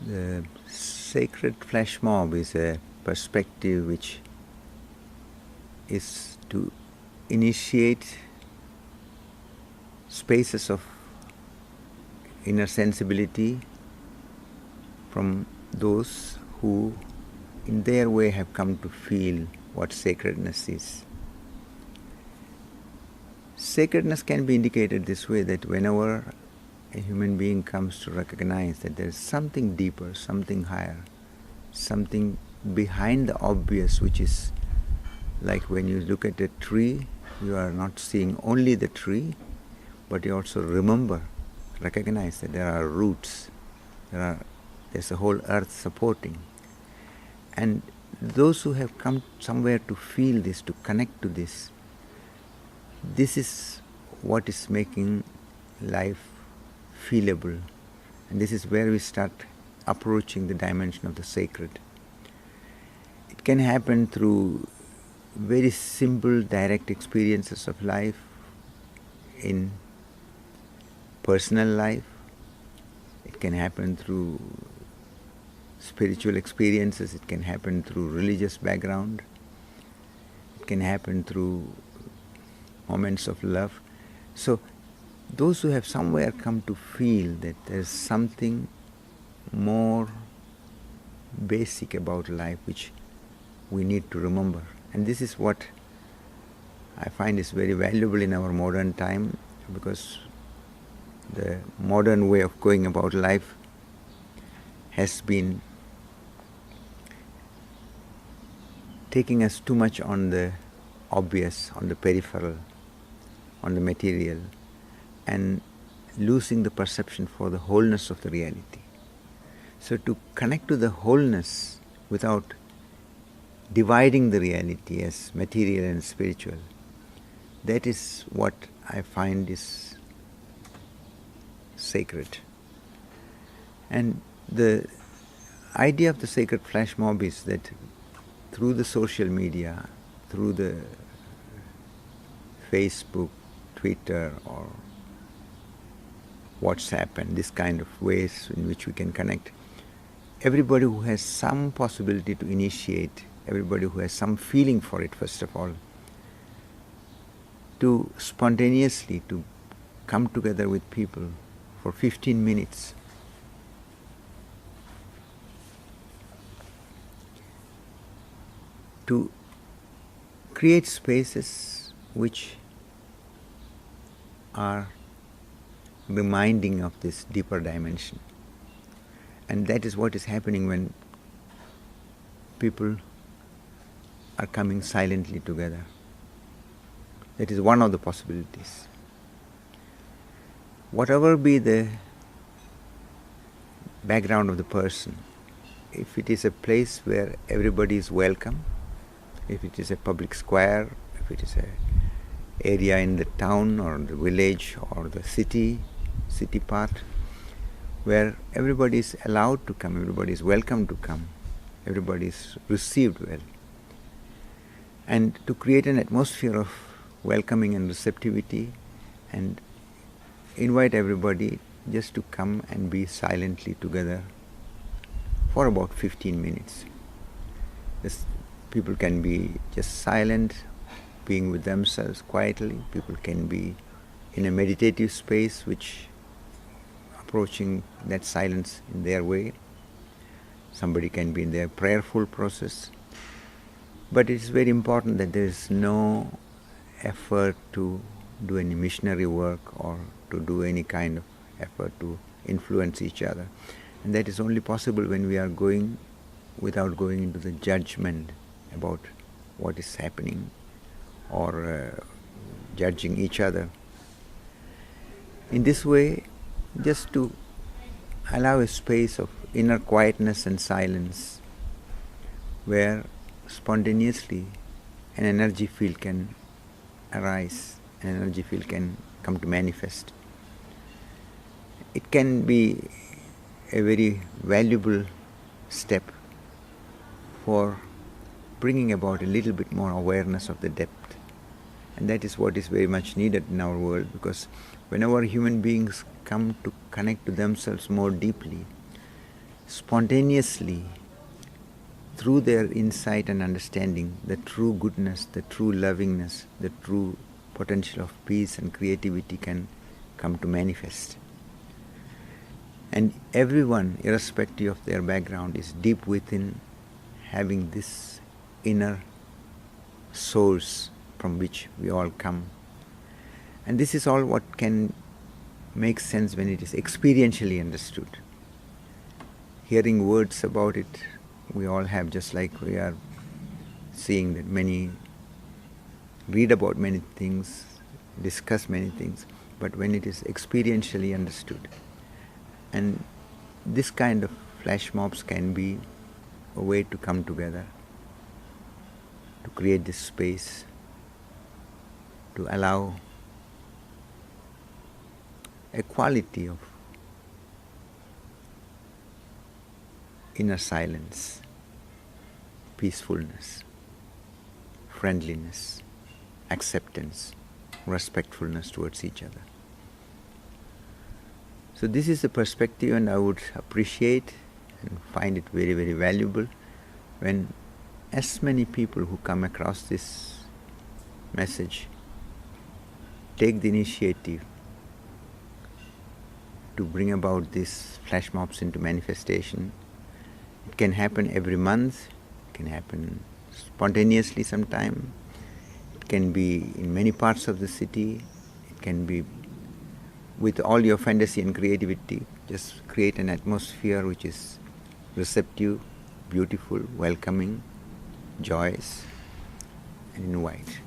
The sacred flash mob is a perspective which is to initiate spaces of inner sensibility from those who in their way have come to feel what sacredness is. Sacredness can be indicated this way, that whenever a human being comes to recognize that there is something deeper, something higher, something behind the obvious, which is like when you look at a tree, you are not seeing only the tree, but you also recognize that there are roots, there's a whole earth supporting. And those who have come somewhere to feel this, to connect to this is what is making life feelable. And this is where we start approaching the dimension of the sacred. It can happen through very simple, direct experiences of life, in personal life. It can happen through spiritual experiences. It can happen through religious background. It can happen through moments of love. So those who have somewhere come to feel that there's something more basic about life which we need to remember. And this is what I find is very valuable in our modern time, because the modern way of going about life has been taking us too much on the obvious, on the peripheral, on the material, and losing the perception for the wholeness of the reality. So to connect to the wholeness without dividing the reality as material and spiritual, that is what I find is sacred. And the idea of the sacred flash mob is that through the social media, through the Facebook, Twitter, or WhatsApp, and this kind of ways in which we can connect, everybody who has some possibility to initiate, everybody who has some feeling for it, first of all, to spontaneously to come together with people for 15 minutes to create spaces which are reminding of this deeper dimension. And that is what is happening when people are coming silently together. That is one of the possibilities. Whatever be the background of the person, if it is a place where everybody is welcome, if it is a public square, if it is an area in the town or the village or the city part, where everybody is allowed to come, everybody is welcome to come, everybody is received well. And to create an atmosphere of welcoming and receptivity, and invite everybody just to come and be silently together for about 15 minutes. People can be just silent, being with themselves quietly. People can be in a meditative space, which approaching that silence in their way. Somebody can be in their prayerful process. But it is very important that there is no effort to do any missionary work or to do any kind of effort to influence each other. And that is only possible when we are going without going into the judgment about what is happening or judging each other. In this way, just to allow a space of inner quietness and silence where spontaneously an energy field can arise, an energy field can come to manifest. It can be a very valuable step for bringing about a little bit more awareness of the depth. And that is what is very much needed in our world, because whenever human beings come to connect to themselves more deeply, spontaneously, through their insight and understanding, the true goodness, the true lovingness, the true potential of peace and creativity can come to manifest. And everyone, irrespective of their background, is deep within having this inner source from which we all come. And this is all what can make sense when it is experientially understood. Hearing words about it, we all have, just like we are seeing that many read about many things, discuss many things, but when it is experientially understood, and this kind of flash mobs can be a way to come together, to create this space, to allow a quality of inner silence, peacefulness, friendliness, acceptance, respectfulness towards each other. So this is the perspective, and I would appreciate and find it very, very valuable when as many people who come across this message take the initiative to bring about these flash mobs into manifestation. It can happen every month, it can happen spontaneously sometime, it can be in many parts of the city, it can be with all your fantasy and creativity. Just create an atmosphere which is receptive, beautiful, welcoming, joyous, and invite.